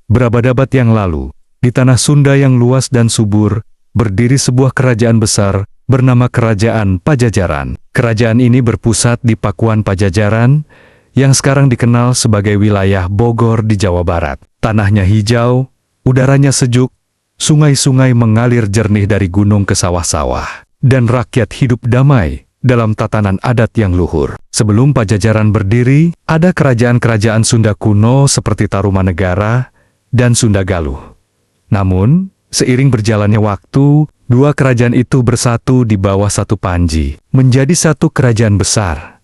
Berabad-abad yang lalu, di tanah Sunda yang luas dan subur, berdiri sebuah kerajaan besar bernama Kerajaan Pajajaran. Kerajaan ini berpusat di Pakuan Pajajaran, yang sekarang dikenal sebagai wilayah Bogor di Jawa Barat. Tanahnya hijau, udaranya sejuk, sungai-sungai mengalir jernih dari gunung ke sawah-sawah, dan rakyat hidup damai dalam tatanan adat yang luhur. Sebelum Pajajaran berdiri, ada kerajaan-kerajaan Sunda kuno seperti Tarumanegara dan Sunda Galuh. Namun, seiring berjalannya waktu, dua kerajaan itu bersatu di bawah satu panji, menjadi satu kerajaan besar.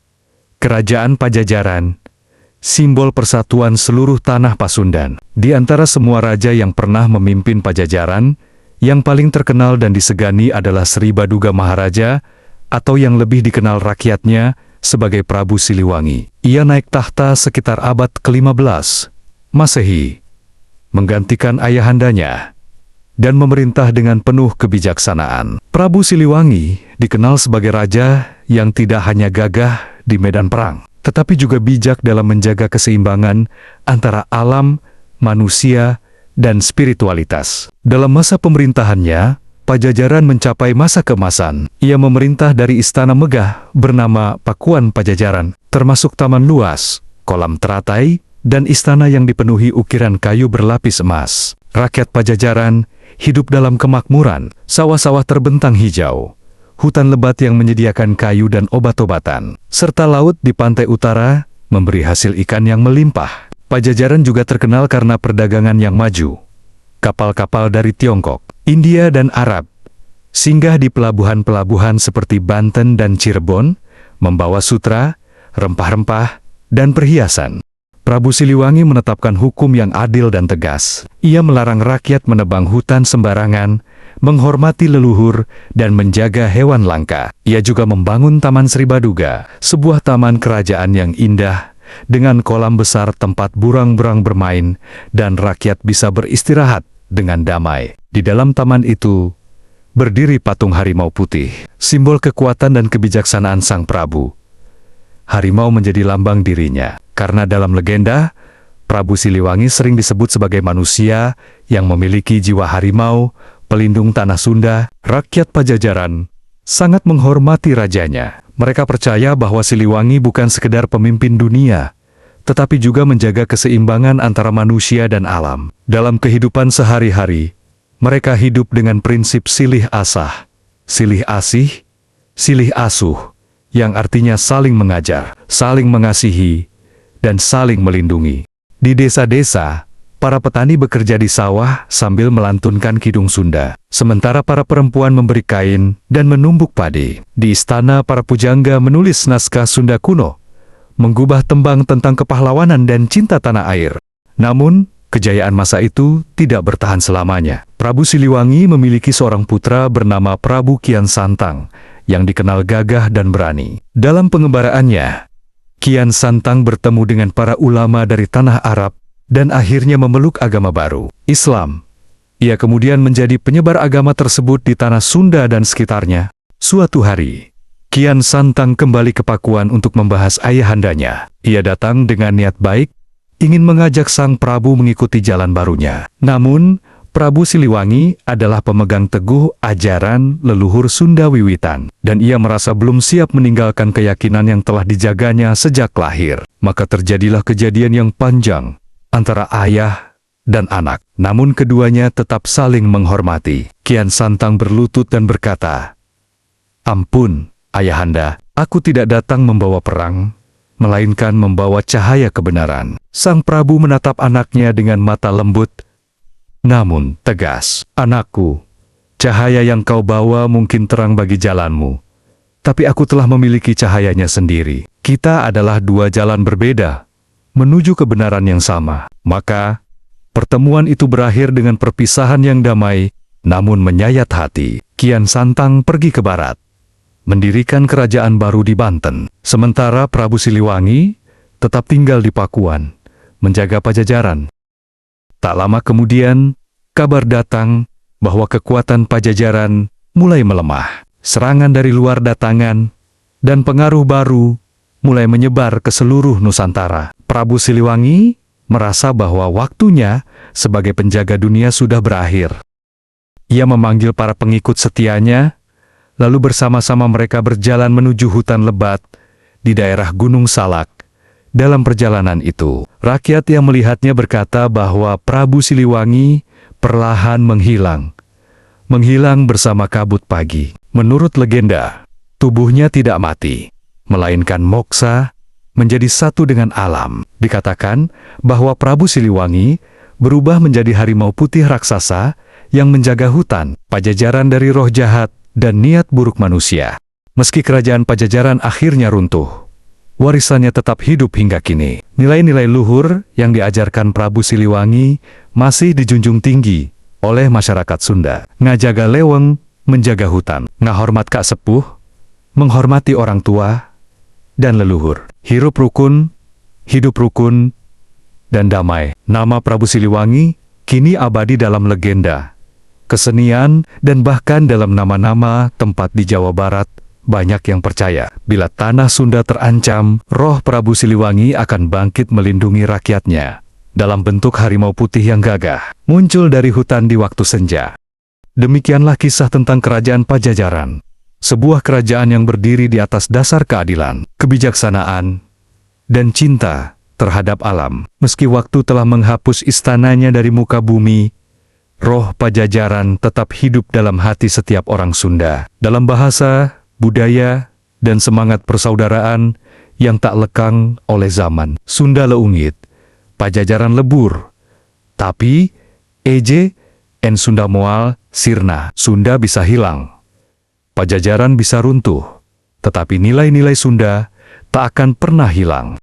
Kerajaan Pajajaran, simbol persatuan seluruh tanah Pasundan. Di antara semua raja yang pernah memimpin Pajajaran, yang paling terkenal dan disegani adalah Sri Baduga Maharaja, atau yang lebih dikenal rakyatnya sebagai Prabu Siliwangi. Ia naik tahta sekitar abad ke-15 Masehi, menggantikan ayahandanya, dan memerintah dengan penuh kebijaksanaan. Prabu Siliwangi dikenal sebagai raja yang tidak hanya gagah di medan perang, tetapi juga bijak dalam menjaga keseimbangan antara alam, manusia, dan spiritualitas. Dalam masa pemerintahannya, Pajajaran mencapai masa keemasan. Ia memerintah dari istana megah bernama Pakuan Pajajaran, termasuk taman luas, kolam teratai, dan istana yang dipenuhi ukiran kayu berlapis emas. Rakyat Pajajaran hidup dalam kemakmuran, sawah-sawah terbentang hijau, hutan lebat yang menyediakan kayu dan obat-obatan, serta laut di pantai utara memberi hasil ikan yang melimpah. Pajajaran juga terkenal karena perdagangan yang maju. Kapal-kapal dari Tiongkok, India dan Arab singgah di pelabuhan-pelabuhan seperti Banten dan Cirebon, membawa sutra, rempah-rempah, dan perhiasan. Prabu Siliwangi menetapkan hukum yang adil dan tegas. Ia melarang rakyat menebang hutan sembarangan, menghormati leluhur, dan menjaga hewan langka. Ia juga membangun Taman Sri Baduga, sebuah taman kerajaan yang indah, dengan kolam besar tempat burang-burang bermain, dan rakyat bisa beristirahat dengan damai. Di dalam taman itu, berdiri patung harimau putih, simbol kekuatan dan kebijaksanaan sang Prabu. Harimau menjadi lambang dirinya, karena dalam legenda, Prabu Siliwangi sering disebut sebagai manusia yang memiliki jiwa harimau, pelindung tanah Sunda. Rakyat Pajajaran sangat menghormati rajanya. Mereka percaya bahwa Siliwangi bukan sekedar pemimpin dunia, tetapi juga menjaga keseimbangan antara manusia dan alam. Dalam kehidupan sehari-hari, mereka hidup dengan prinsip silih asah, silih asih, silih asuh, yang artinya saling mengajar, saling mengasihi, dan saling melindungi. Di desa-desa, para petani bekerja di sawah sambil melantunkan kidung Sunda, sementara para perempuan memberi kain dan menumbuk padi. Di istana, para pujangga menulis naskah Sunda kuno, menggubah tembang tentang kepahlawanan dan cinta tanah air. Namun, kejayaan masa itu tidak bertahan selamanya. Prabu Siliwangi memiliki seorang putra bernama Prabu Kian Santang, yang dikenal gagah dan berani. Dalam pengembaraannya, Kian Santang bertemu dengan para ulama dari tanah Arab, dan akhirnya memeluk agama baru, Islam. Ia kemudian menjadi penyebar agama tersebut di tanah Sunda dan sekitarnya. Suatu hari, Kian Santang kembali ke Pakuan untuk membahas ayahandanya. Ia datang dengan niat baik, ingin mengajak sang Prabu mengikuti jalan barunya. Namun, Prabu Siliwangi adalah pemegang teguh ajaran leluhur Sunda wiwitan, dan ia merasa belum siap meninggalkan keyakinan yang telah dijaganya sejak lahir. Maka terjadilah kejadian yang panjang antara ayah dan anak. Namun keduanya tetap saling menghormati. Kian Santang berlutut dan berkata, "Ampun, Ayahanda, aku tidak datang membawa perang, melainkan membawa cahaya kebenaran." Sang Prabu menatap anaknya dengan mata lembut, namun tegas. "Anakku, cahaya yang kau bawa mungkin terang bagi jalanmu, tapi aku telah memiliki cahayanya sendiri. Kita adalah dua jalan berbeda, menuju kebenaran yang sama." Maka, pertemuan itu berakhir dengan perpisahan yang damai, namun menyayat hati. Kian Santang pergi ke barat, mendirikan kerajaan baru di Banten. Sementara Prabu Siliwangi tetap tinggal di Pakuan, menjaga Pajajaran. Tak lama kemudian, kabar datang bahwa kekuatan Pajajaran mulai melemah. Serangan dari luar datangan, dan pengaruh baru mulai menyebar ke seluruh Nusantara. Prabu Siliwangi merasa bahwa waktunya sebagai penjaga dunia sudah berakhir. Ia memanggil para pengikut setianya, lalu bersama-sama mereka berjalan menuju hutan lebat di daerah Gunung Salak. Dalam perjalanan itu, rakyat yang melihatnya berkata bahwa Prabu Siliwangi perlahan menghilang bersama kabut pagi. Menurut legenda, tubuhnya tidak mati, melainkan moksa, menjadi satu dengan alam. Dikatakan bahwa Prabu Siliwangi berubah menjadi harimau putih raksasa yang menjaga hutan Pajajaran dari roh jahat dan niat buruk manusia. Meski kerajaan Pajajaran akhirnya runtuh, warisannya tetap hidup hingga kini. Nilai-nilai luhur yang diajarkan Prabu Siliwangi masih dijunjung tinggi oleh masyarakat Sunda. Ngajaga leweng, menjaga hutan. Ngahormat kak sepuh, menghormati orang tua dan leluhur. Hirup rukun, hidup rukun, dan damai. Nama Prabu Siliwangi kini abadi dalam legenda, kesenian, dan bahkan dalam nama-nama tempat di Jawa Barat. Banyak yang percaya, bila tanah Sunda terancam, roh Prabu Siliwangi akan bangkit melindungi rakyatnya. Dalam bentuk harimau putih yang gagah, muncul dari hutan di waktu senja. Demikianlah kisah tentang Kerajaan Pajajaran. Sebuah kerajaan yang berdiri di atas dasar keadilan, kebijaksanaan, dan cinta terhadap alam. Meski waktu telah menghapus istananya dari muka bumi, roh Pajajaran tetap hidup dalam hati setiap orang Sunda. Dalam bahasa, budaya, dan semangat persaudaraan yang tak lekang oleh zaman. Sunda leungit, Pajajaran lebur. Tapi, Eje, en Sunda moal, sirna. Sunda bisa hilang, Pajajaran bisa runtuh, tetapi nilai-nilai Sunda tak akan pernah hilang.